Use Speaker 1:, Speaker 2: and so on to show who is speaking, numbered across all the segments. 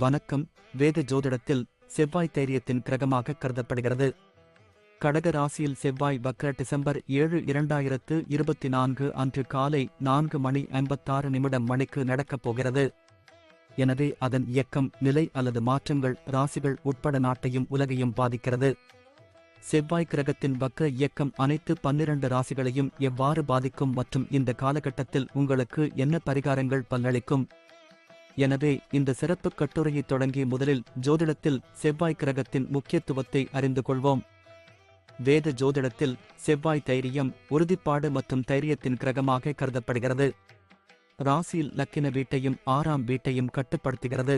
Speaker 1: வணக்கம். வேத ஜோதிடத்தில் செவ்வாய் தைரியத்தின் கிரகமாக கருதப்படுகிறது. கடக ராசியில் செவ்வாய் வக்ர டிசம்பர் 7, 2024 அன்று காலை 4:56 மணிக்கு நடக்கப் போகிறது. எனவே அதன் இயக்கம், நிலை அல்லது மாற்றங்கள் ராசிகள் உட்பட நாட்டையும் உலகையும் பாதிக்கிறது. செவ்வாய் கிரகத்தின் வக்ர இயக்கம் அனைத்து 12 ராசிகளையும் எவ்வாறு பாதிக்கும் மற்றும் இந்த காலகட்டத்தில் உங்களுக்கு என்ன பரிகாரங்கள் பலனளிக்கும்? எனவே இந்த சிறப்பு கட்டுரையை தொடங்கி முதலில் ஜோதிடத்தில் செவ்வாய் கிரகத்தின் முக்கியத்துவத்தை அறிந்து கொள்வோம். வேத ஜோதிடத்தில் செவ்வாய் தைரியம், உறுதிப்பாடு மற்றும் தைரியத்தின் கிரகமாக கருதப்படுகிறது. ராசியில் லக்கின வீட்டையும் 6ஆம் வீட்டையும் கட்டுப்படுத்துகிறது.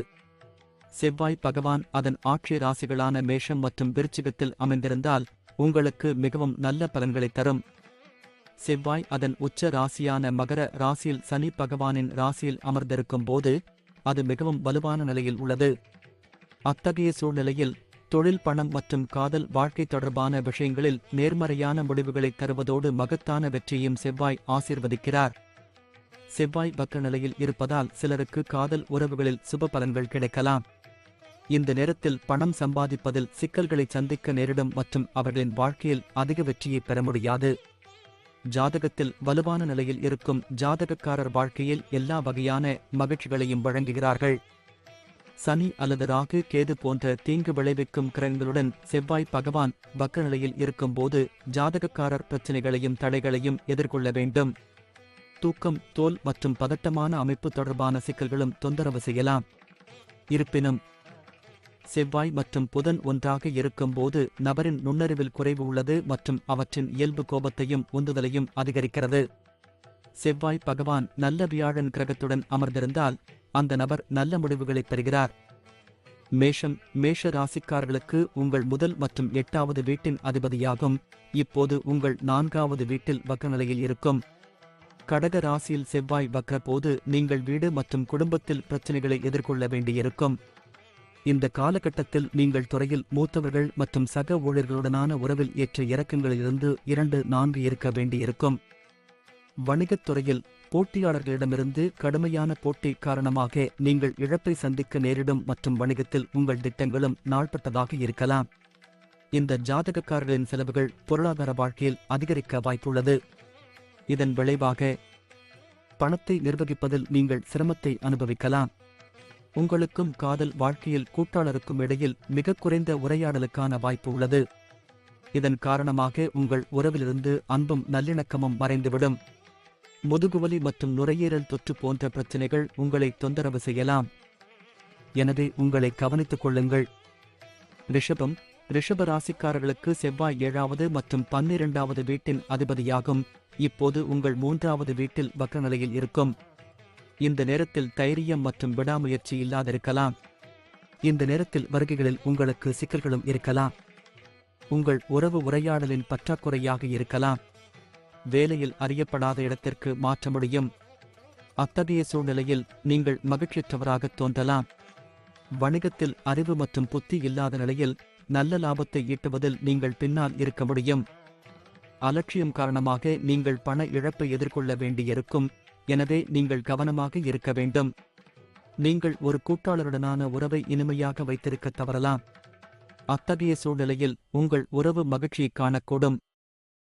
Speaker 1: செவ்வாய் பகவான் அதன் ஆட்சி ராசிகளான மேஷம் மற்றும் விருச்சிகத்தில் அமைந்திருந்தால் உங்களுக்கு மிகவும் நல்ல பலன்களை தரும். செவ்வாய் அதன் உச்ச ராசியான மகர ராசியில் சனி பகவானின் ராசியில் அமர்ந்திருக்கும் போது அது மிகவும் வலுவான நிலையில் உள்ளது. அத்தகைய சூழ்நிலையில் தொழில், பணம் மற்றும் காதல் வாழ்க்கை தொடர்பான விஷயங்களில் நேர்மறையான முடிவுகளை தருவதோடு மகத்தான வெற்றியையும் செவ்வாய் ஆசீர்வதிக்கிறார். செவ்வாய் வக்ர நிலையில் இருப்பதால் சிலருக்கு காதல் உறவுகளில் சுப பலன்கள் கிடைக்கலாம். இந்த நேரத்தில் பணம் சம்பாதிப்பதில் சிக்கல்களை சந்திக்க நேரிடும் மற்றும் அவர்களின் வாழ்க்கையில் அதிக வெற்றியை பெற முடியாது. ஜாதகத்தில் வலுவான நிலையில் இருக்கும் ஜாதகக்காரர் வாழ்க்கையில் எல்லா வகையான மகிழ்ச்சிகளையும் வழங்குகிறார்கள். சனி அல்லது ராகு, கேது போன்ற தீங்கு விளைவிக்கும் கிரகங்களுடன் செவ்வாய் பகவான் வக்ர நிலையில் இருக்கும்போது ஜாதகக்காரர் பிரச்சினைகளையும் தடைகளையும் எதிர்கொள்ள வேண்டும். தூக்கம், தோல் மற்றும் பதட்டமான அமைப்பு தொடர்பான சிக்கல்களும் தொந்தரவு செய்யலாம். இருப்பினும் செவ்வாய் மற்றும் புதன் ஒன்றாக இருக்கும்போது நபரின் நுண்ணறிவில் குறைவு உள்ளது மற்றும் அவற்றின் இயல்பு கோபத்தையும் உந்துதலையும் அதிகரிக்கிறது. செவ்வாய் பகவான் நல்ல வியாழன் கிரகத்துடன் அமர்ந்திருந்தால் அந்த நபர் நல்ல முடிவுகளை பெறுகிறார். மேஷ ராசிக்காரர்களுக்கு உங்கள் முதல் மற்றும் 8வது வீட்டின் அதிபதியாகும். இப்போது உங்கள் 4வது வீட்டில் வக்ர நிலையில் இருக்கும். கடக ராசியில் செவ்வாய் வக்ர போது நீங்கள் வீடு மற்றும் குடும்பத்தில் பிரச்சினைகளை எதிர்கொள்ள வேண்டியிருக்கும். இந்த காலகட்டத்தில் நீங்கள் துறையில் மூத்தவர்கள் மற்றும் சக ஊழியர்களுடனான உறவில் ஏற்ற இறக்கங்களிலிருந்து 2-4 இருக்க வேண்டியிருக்கும். வணிகத் துறையில் போட்டியாளர்களிடமிருந்து கடுமையான போட்டி காரணமாக நீங்கள் இழப்பை சந்திக்க நேரிடும் மற்றும் வணிகத்தில் உங்கள் திட்டங்களும் நாள்பட்டதாக இருக்கலாம். இந்த ஜாதகக்காரர்களின் செலவுகள் பொருளாதார வாழ்க்கையில் அதிகரிக்க வாய்ப்புள்ளது. இதன் விளைவாக பணத்தை நிர்வகிப்பதில் நீங்கள் சிரமத்தை அனுபவிக்கலாம். உங்களுக்கும் காதல் வாழ்க்கையில் கூட்டாளருக்கும் இடையில் மிக குறைந்த உரையாடலுக்கான வாய்ப்பு உள்ளது. இதன் காரணமாக உங்கள் உறவிலிருந்து அன்பும் நல்லிணக்கமும் மறைந்துவிடும். முதுகுவலி மற்றும் நுரையீரல் தொற்று போன்ற பிரச்சினைகள் உங்களை தொந்தரவு செய்யலாம். எனவே உங்களை கவனித்துக் கொள்ளுங்கள். ரிஷப ராசிக்காரர்களுக்கு செவ்வாய் 7வது மற்றும் 12வது வீட்டின் அதிபதியாகும். இப்போது உங்கள் 3வது வீட்டில் வக்ர நிலையில் இருக்கும். இந்த நேரத்தில் தைரியம் மற்றும் விடாமுயற்சி இல்லாதிருக்கலாம். இந்த நேரத்தில் வருகைகளில் உங்களுக்கு சிக்கல்களும் இருக்கலாம். உங்கள் உறவு உரையாடலின் பற்றாக்குறையாக இருக்கலாம். வேலையில் அறியப்படாத இடத்திற்கு மாற்ற முடியும். அத்தகைய சூழ்நிலையில் நீங்கள் மகிழ்ச்சியற்றவராக தோன்றலாம். வணிகத்தில் அறிவு மற்றும் புத்தி இல்லாத நிலையில் நல்ல லாபத்தை ஈட்டுவதில் நீங்கள் பின்னால் இருக்க முடியும். அலட்சியம் காரணமாக நீங்கள் பண இழப்பை எதிர்கொள்ள வேண்டியிருக்கும். எனவே நீங்கள் கவனமாக இருக்க வேண்டும். நீங்கள் ஒரு கூட்டாளருடனான உறவை இனிமையாக வைத்திருக்க தவறலாம். அத்தகைய சூழ்நிலையில் உங்கள் உறவு மகிழ்ச்சியை காணக்கூடும்.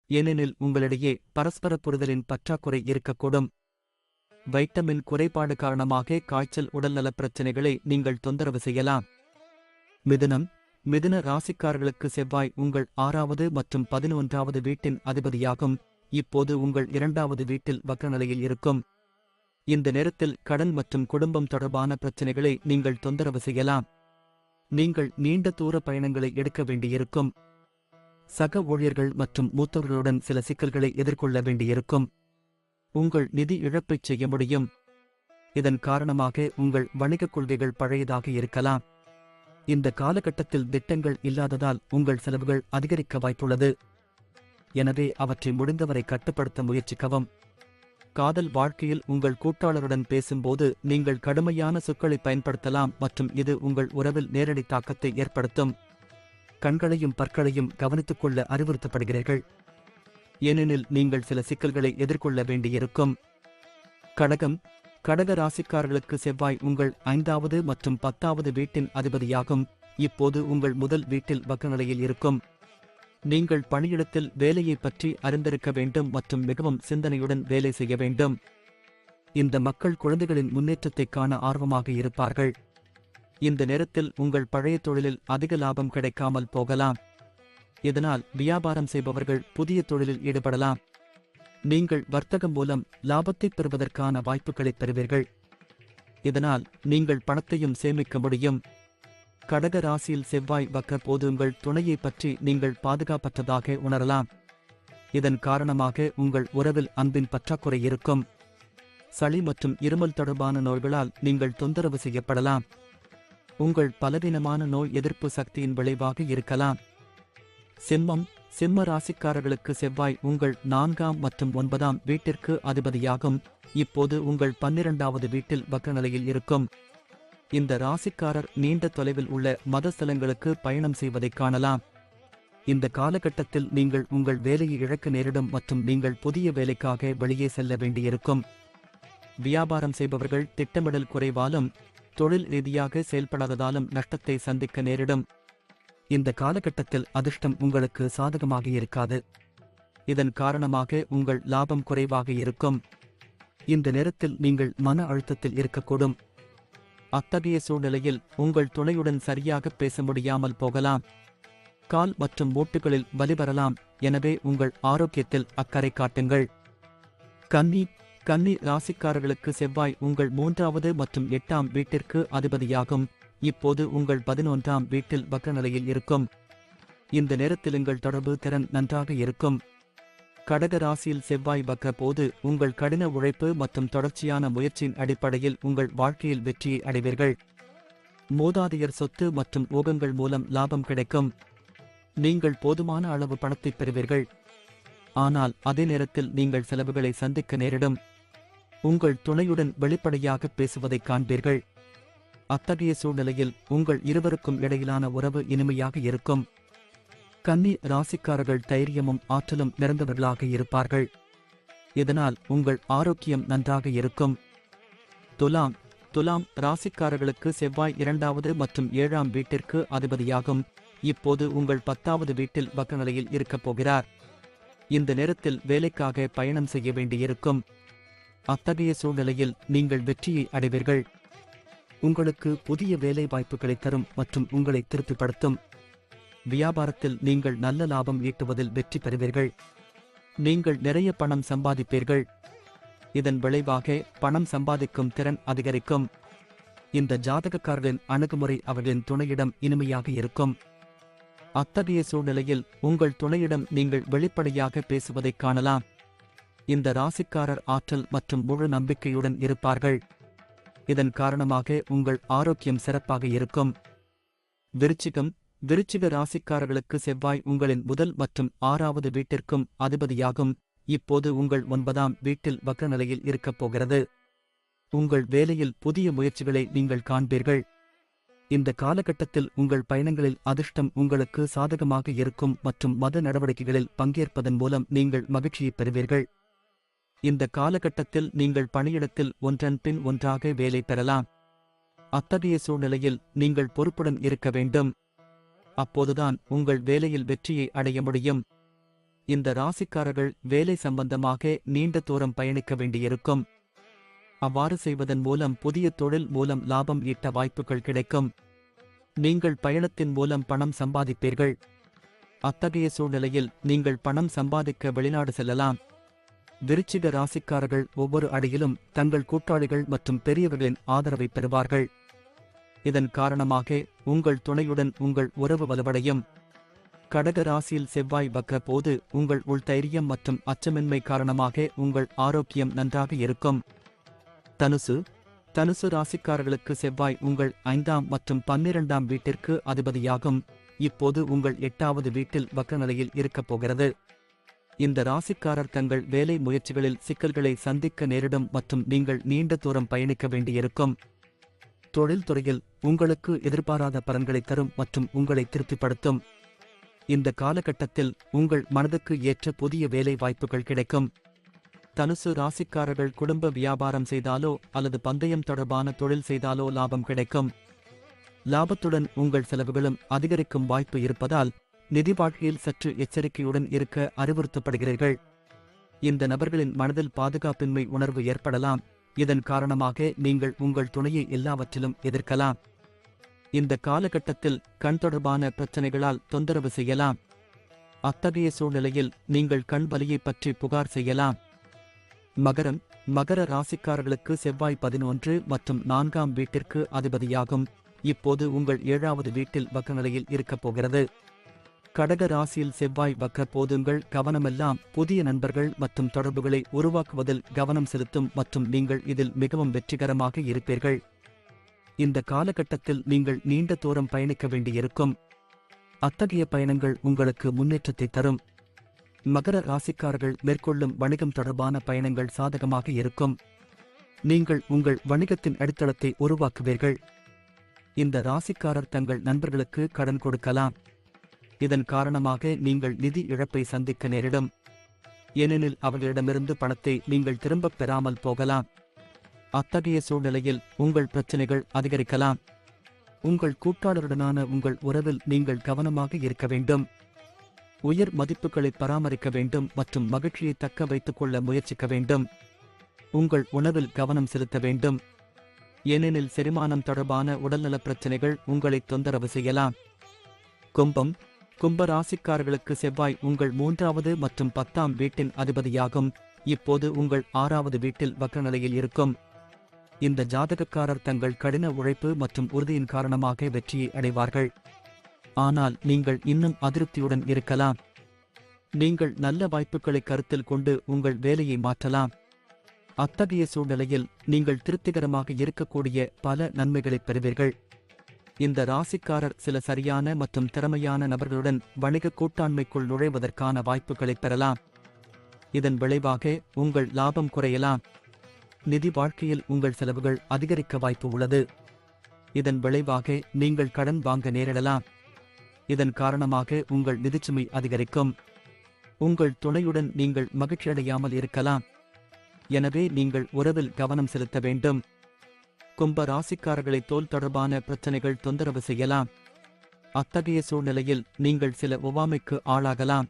Speaker 1: ஏனெனில் உங்களிடையே பரஸ்பர புரிதலின் பற்றாக்குறை இருக்கக்கூடும். வைட்டமின் குறைபாடு காரணமாக காய்ச்சல், உடல்நலப் பிரச்சினைகளை நீங்கள் தொந்தரவு செய்யலாம். மிதுன ராசிக்காரர்களுக்கு செவ்வாய் உங்கள் 6வது மற்றும் 11வது வீட்டின் அதிபதியாகும். இப்போது உங்கள் 2வது வீட்டில் வக்ர நிலையில் இருக்கும். இந்த நேரத்தில் கடன் மற்றும் குடும்பம் தொடர்பான பிரச்சினைகளை நீங்கள் தொந்தரவு செய்யலாம். நீங்கள் நீண்ட தூர பயணங்களை எடுக்க வேண்டியிருக்கும். சக ஊழியர்கள் மற்றும் மூத்தவர்களுடன் சில சிக்கல்களை எதிர்கொள்ள வேண்டியிருக்கும். உங்கள் நிதி இழப்பைச் செய்ய முடியும். இதன் காரணமாக உங்கள் வணிகக் கொள்கைகள் பழையதாக இருக்கலாம். இந்த காலகட்டத்தில் திட்டங்கள் இல்லாததால் உங்கள் செலவுகள் அதிகரிக்க வாய்ப்புள்ளது. எனவே அவற்றை முடிந்தவரை கட்டுப்படுத்த முயற்சிக்கவும். காதல் வாழ்க்கையில் உங்கள் கூட்டாளருடன் பேசும்போது நீங்கள் கடுமையான சொற்களை பயன்படுத்தலாம் மற்றும் இது உங்கள் உறவில் நேரடி தாக்கத்தை ஏற்படுத்தும். கண்களையும் பற்களையும் கவனித்துக் கொள்ள அறிவுறுத்தப்படுகிறீர்கள். ஏனெனில் நீங்கள் சில சிக்கல்களை எதிர்கொள்ள வேண்டியிருக்கும். கடகம் கடக ராசிக்காரர்களுக்கு செவ்வாய் உங்கள் 5வது மற்றும் 10வது வீட்டின் அதிபதியாகும். இப்போது உங்கள் முதல் வீட்டில் வக்ரநிலையில் இருக்கும். நீங்கள் பணியிடத்தில் வேலையை பற்றி அறிந்திருக்க வேண்டும் மற்றும் மிகவும் சிந்தனையுடன் வேலை செய்ய வேண்டும். இந்த மக்கள் குழந்தைகளின் முன்னேற்றத்தைக் காண ஆர்வமாக இருப்பார்கள். இந்த நேரத்தில் உங்கள் பழைய தொழிலில் அதிக லாபம் கிடைக்காமல் போகலாம். இதனால் வியாபாரம் செய்பவர்கள் புதிய தொழிலில் ஈடுபடலாம். நீங்கள் வர்த்தகம் மூலம் லாபத்தைப் பெறுவதற்கான வாய்ப்புகளைப் பெறுவீர்கள். இதனால் நீங்கள் பணத்தையும் சேமிக்க முடியும். கடக ராசியில் செவ்வாய் வக்ர போது உங்கள் துணையை பற்றி நீங்கள் பாதுகாப்பற்றதாக உணரலாம். இதன் காரணமாக உங்கள் உறவில் அன்பின் பற்றாக்குறை இருக்கும். சளி மற்றும் இருமல் தொடர்பான நோய்களால் நீங்கள் தொந்தரவு செய்யப்படலாம். உங்கள் பலவீனமான நோய் எதிர்ப்பு சக்தியின் விளைவாக இருக்கலாம். சிம்ம ராசிக்காரர்களுக்கு செவ்வாய் உங்கள் 4ஆம் மற்றும் 9ஆம் வீட்டிற்கு அதிபதியாகும். இப்போது உங்கள் 12வது வீட்டில் வக்ரநிலையில் இருக்கும். இந்த ராசிக்காரர் நீண்ட தொலைவில் உள்ள மதஸ்தலங்களுக்கு பயணம் செய்வதைக் காணலாம். இந்த காலகட்டத்தில் நீங்கள் உங்கள் வேலையை இழக்க நேரிடும் மற்றும் நீங்கள் புதிய வேலைக்காக வெளியே செல்ல வேண்டியிருக்கும். வியாபாரம் செய்பவர்கள் திட்டமிடல் குறைவாலும் தொழில் ரீதியாக செயல்படாததாலும் நஷ்டத்தை சந்திக்க நேரிடும். இந்த காலகட்டத்தில் அதிர்ஷ்டம் உங்களுக்கு சாதகமாக இருக்காது. இதன் காரணமாக உங்கள் லாபம் குறைவாக இருக்கும். இந்த நேரத்தில் நீங்கள் மன அழுத்தத்தில் இருக்கக்கூடும். அத்தகைய சூழ்நிலையில் உங்கள் துணையுடன் சரியாக பேச முடியாமல் போகலாம். கால் மற்றும் மூட்டுகளில் வலி வரலாம். எனவே உங்கள் ஆரோக்கியத்தில் அக்கறை காட்டுங்கள். கன்னி ராசிக்காரர்களுக்கு செவ்வாய் உங்கள் 3வது மற்றும் 8ஆம் வீட்டிற்கு அதிபதியாகும். இப்போது உங்கள் 11ஆம் வீட்டில் வக்ரநிலையில் இருக்கும். இந்த நேரத்தில் உங்கள் தொடர்பு திறன் நன்றாக இருக்கும். கடக ராசியில் செவ்வாய் வக்ர போது உங்கள் கடின உழைப்பு மற்றும் தொடர்ச்சியான முயற்சியின் அடிப்படையில் உங்கள் வாழ்க்கையில் வெற்றியை அடைவீர்கள். மூதாதையர் சொத்து மற்றும் ஊகங்கள் மூலம் லாபம் கிடைக்கும். நீங்கள் போதுமான அளவு பணத்தை பெறுவீர்கள். ஆனால் அதே நேரத்தில் நீங்கள் செலவுகளை சந்திக்க நேரிடும். உங்கள் துணையுடன் வெளிப்படையாக பேசுவதைக் காண்பீர்கள். அத்தகைய சூழ்நிலையில் உங்கள் இருவருக்கும் இடையிலான உறவு இனிமையாக இருக்கும். கன்னி ராசிக்காரர்கள் தைரியமும் ஆற்றலும் நிறைந்தவர்களாக இருப்பார்கள். இதனால் உங்கள் ஆரோக்கியம் நன்றாக இருக்கும். துலாம் ராசிக்காரர்களுக்கு செவ்வாய் 2வது மற்றும் 7ஆம் வீட்டிற்கு அதிபதியாகும். இப்போது உங்கள் 10வது வீட்டில் வக்ரநிலையில் இருக்கப் போகிறார். இந்த நேரத்தில் வேலைக்காக பயணம் செய்ய வேண்டியிருக்கும். அத்தகைய சூழ்நிலையில் நீங்கள் வெற்றியை அடைவீர்கள். உங்களுக்கு புதிய வேலை வாய்ப்புகளை தரும் மற்றும் உங்களை திருப்திப்படுத்தும். வியாபாரத்தில் நீங்கள் நல்ல லாபம் ஈட்டுவதில் வெற்றி பெறுவீர்கள். நீங்கள் நிறைய பணம் சம்பாதிப்பீர்கள். இதன் விளைவாக பணம் சம்பாதிக்கும் திறன் அதிகரிக்கும். இந்த ஜாதகக்காரர்களின் அணுகுமுறை அவர்களின் துணையிடம் இனிமையாக இருக்கும். அத்தகைய சூழ்நிலையில் உங்கள் துணையிடம் நீங்கள் வெளிப்படையாக பேசுவதைக் காணலாம். இந்த ராசிக்காரர் ஆற்றல் மற்றும் முழு நம்பிக்கையுடன் இருப்பார்கள். இதன் காரணமாக உங்கள் ஆரோக்கியம் சிறப்பாக இருக்கும். விருச்சிக ராசிக்காரர்களுக்கு செவ்வாய் உங்களின் முதல் மற்றும் 6வது வீட்டிற்கும் அதிபதியாகும். இப்போது உங்கள் 9ஆம் வீட்டில் வக்ரநிலையில் இருக்கப் போகிறது. உங்கள் வேலையில் புதிய முயற்சிகளை நீங்கள் காண்பீர்கள். இந்த காலகட்டத்தில் உங்கள் பயணங்களில் அதிர்ஷ்டம் உங்களுக்கு சாதகமாக இருக்கும் மற்றும் மத நடவடிக்கைகளில் பங்கேற்பதன் மூலம் நீங்கள் மகிழ்ச்சியை பெறுவீர்கள். இந்த காலகட்டத்தில் நீங்கள் பணியிடத்தில் ஒன்றன் பின் ஒன்றாக வேலை பெறலாம். அத்தகைய சூழ்நிலையில் நீங்கள் பொறுப்புடன் இருக்க வேண்டும். அப்போதுதான் உங்கள் வேலையில் வெற்றியை அடைய முடியும். இந்த ராசிக்காரர்கள் வேலை சம்பந்தமாக நீண்ட தூரம் பயணிக்க வேண்டியிருக்கும். அவ்வாறு செய்வதன் மூலம் புதிய தொழில் மூலம் லாபம் ஈட்ட வாய்ப்புகள் கிடைக்கும். நீங்கள் பயணத்தின் மூலம் பணம் சம்பாதிப்பீர்கள். அத்தகைய சூழ்நிலையில் நீங்கள் பணம் சம்பாதிக்க வெளிநாடு செல்லலாம். விருச்சிக ராசிக்காரர்கள் ஒவ்வொரு அடியிலும் தங்கள் கூட்டாளிகள் மற்றும் பெரியவர்களின் ஆதரவை பெறுவார்கள். இதன் காரணமாக உங்கள் துணையுடன் உங்கள் உறவு வலுவடையும். கடக ராசியில் செவ்வாய் வக்ர போது உங்கள் உள்தைரியம் மற்றும் அச்சமின்மை காரணமாக உங்கள் ஆரோக்கியம் நன்றாக இருக்கும். தனுசு ராசிக்காரர்களுக்கு செவ்வாய் உங்கள் 5ஆம் மற்றும் 12ஆம் வீட்டிற்கு அதிபதியாகும். இப்போது உங்கள் 8வது வீட்டில் வக்ரநிலையில் இருக்கப் போகிறது. இந்த ராசிக்காரர் தங்கள் வேலை முயற்சிகளில் சிக்கல்களை சந்திக்க நேரிடும் மற்றும் நீங்கள் நீண்ட தூரம் பயணிக்க வேண்டியிருக்கும். தொழில்துறையில் உங்களுக்கு எதிர்பாராத பலன்களை தரும் மற்றும் உங்களை திருப்திப்படுத்தும். இந்த காலகட்டத்தில் உங்கள் மனதுக்கு ஏற்ற புதிய வேலை வாய்ப்புகள் கிடைக்கும். தனுசு ராசிக்காரர்கள் குடும்ப வியாபாரம் செய்தாலோ அல்லது பந்தயம் தொடர்பான தொழில் செய்தாலோ லாபம் கிடைக்கும். லாபத்துடன் உங்கள் செலவுகளும் அதிகரிக்கும் வாய்ப்பு இருப்பதால் நிதி வாழ்க்கையில் சற்று எச்சரிக்கையுடன் இருக்க அறிவுறுத்தப்படுகிறீர்கள். இந்த நபர்களின் மனதில் பாதுகாப்பின்மை உணர்வு ஏற்படலாம். இதன் காரணமாக நீங்கள் உங்கள் துணையை எல்லாவற்றிலும் எதிர்க்கலாம். இந்த காலகட்டத்தில் கண் தொடர்பான பிரச்சனைகளால் தொந்தரவு செய்யலாம். அத்தகைய சூழ்நிலையில் நீங்கள் கண் வலியை பற்றி புகார் செய்யலாம். மகரம், மகர ராசிக்காரர்களுக்கு செவ்வாய் 11 மற்றும் 4ஆம் வீட்டிற்கு அதிபதியாகும். இப்போது உங்கள் 7வது வீட்டில் வக்ரநிலையில் இருக்கப் போகிறது. கடக ராசியில் செவ்வாய் வக்ர போதுங்கள் கவனமெல்லாம் புதிய நண்பர்கள் மற்றும் தொடர்புகளை உருவாக்குவதில் கவனம் செலுத்தும் மற்றும் நீங்கள் இதில் மிகவும் வெற்றிகரமாக இருப்பீர்கள். இந்த காலகட்டத்தில் நீங்கள் நீண்ட தூரம் பயணிக்க வேண்டியிருக்கும். அத்தகைய பயணங்கள் உங்களுக்கு முன்னேற்றத்தை தரும். மகர ராசிக்காரர்கள் மேற்கொள்ளும் வணிகம் தொடர்பான பயணங்கள் சாதகமாக இருக்கும். நீங்கள் உங்கள் வணிகத்தின் அடித்தளத்தை உருவாக்குவீர்கள். இந்த ராசிக்காரர் தங்கள் நண்பர்களுக்கு கடன் கொடுக்கலாம். இதன் காரணமாக நீங்கள் நிதி இழப்பை சந்திக்க நேரிடும். ஏனெனில் அவர்களிடமிருந்து பணத்தை நீங்கள் திரும்பப் பெறாமல் போகலாம். அத்தகைய சூழ்நிலையில் உங்கள் பிரச்சனைகள் அதிகரிக்கலாம். உங்கள் கூட்டாளருடனான உங்கள் உறவில் நீங்கள் கவனமாக இருக்க வேண்டும். உயர் மதிப்புகளை பராமரிக்க வேண்டும் மற்றும் மகிழ்ச்சியை தக்க வைத்துக் கொள்ள முயற்சிக்க வேண்டும். உங்கள் உணவில் கவனம் செலுத்த வேண்டும். ஏனெனில் செரிமானம் தொடர்பான உடல்நலப் பிரச்சினைகள் உங்களை தொந்தரவு செய்யலாம். கும்பம், கும்ப ராசிக்காரர்களுக்கு செவ்வாய் உங்கள் 3வது மற்றும் 10ஆம் வீட்டின் அதிபதியாகும். இப்போது உங்கள் 6வது வீட்டில் வக்ரநிலையில் இருக்கும். இந்த ஜாதகக்காரர் தங்கள் கடின உழைப்பு மற்றும் உறுதியின் காரணமாக வெற்றியை அடைவார்கள். ஆனால் நீங்கள் இன்னும் அதிருப்தியுடன் இருக்கலாம். நீங்கள் நல்ல வாய்ப்புகளை கருத்தில் கொண்டு உங்கள் வேலையை மாற்றலாம். அத்தகைய சூழ்நிலையில் நீங்கள் திருப்திகரமாக இருக்கக்கூடிய பல நன்மைகளைப் பெறுவீர்கள். இந்த ராசிக்காரர் சில சரியான மற்றும் திறமையான நபர்களுடன் வணிக கூட்டாண்மைக்குள் நுழைவதற்கான வாய்ப்புகளைப் பெறலாம். இதன் விளைவாக உங்கள் லாபம் குறையலாம். நிதி வாழ்க்கையில் உங்கள் செலவுகள் அதிகரிக்க வாய்ப்பு உள்ளது. இதன் விளைவாக நீங்கள் கடன் வாங்க நேரிடலாம். இதன் காரணமாக உங்கள் நிதிச்சுமை அதிகரிக்கும். உங்கள் துணையுடன் நீங்கள் மகிழ்ச்சியடையாமல் இருக்கலாம். எனவே நீங்கள் உறவில் கவனம் செலுத்த வேண்டும். கும்ப ராசிக்காரர்களை தோல் தொடர்பான பிரச்சனைகள் தொந்தரவு செய்யலாம். அத்தகைய சூழ்நிலையில் நீங்கள் சில ஒவ்வாமைக்கு ஆளாகலாம்.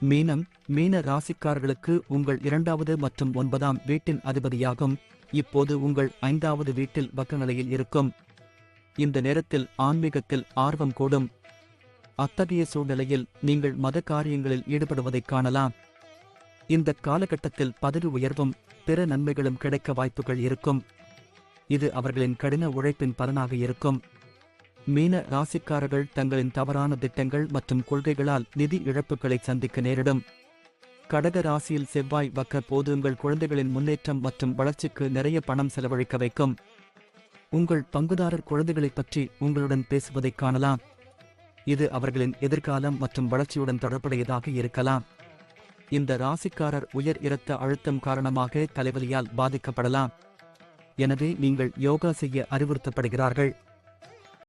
Speaker 1: மீனம், மீன ராசிக்காரர்களுக்கு உங்கள் 2வது மற்றும் 9ஆம் வீட்டின் அதிபதியாகும். இப்போது உங்கள் 5வது வீட்டில் வக்ரநிலையில் இருக்கும். இந்த நேரத்தில் ஆன்மீகத்தில் ஆர்வம் கூடும். அத்தகைய சூழ்நிலையில் நீங்கள் மத காரியங்களில் ஈடுபடுவதைக் காணலாம். இந்த காலகட்டத்தில் பதவி உயர்வும் பிற நன்மைகளும் கிடைக்க வாய்ப்புகள் இருக்கும். இது அவர்களின் கடின உழைப்பின் பலனாக இருக்கும். மீன ராசிக்காரர்கள் தங்களின் தவறான திட்டங்கள் மற்றும் கொள்கைகளால் நிதி இழப்புகளை சந்திக்க நேரிடும். கடக ராசியில் செவ்வாய் வக்ர போது உங்கள் குழந்தைகளின் முன்னேற்றம் மற்றும் வளர்ச்சிக்கு நிறைய பணம் செலவழிக்க வைக்கும். உங்கள் பங்குதாரர் குழந்தைகளைப் பற்றி உங்களுடன் பேசுவதைக் காணலாம். இது அவர்களின் எதிர்காலம் மற்றும் வளர்ச்சியுடன் தொடர்புடையதாக இருக்கலாம். இந்த ராசிக்காரர் உயர் இரத்த அழுத்தம் காரணமாக தலைவலியால் பாதிக்கப்படலாம். எனவே நீங்கள் யோகா செய்ய அறிவுறுத்தப்படுகிறார்கள்.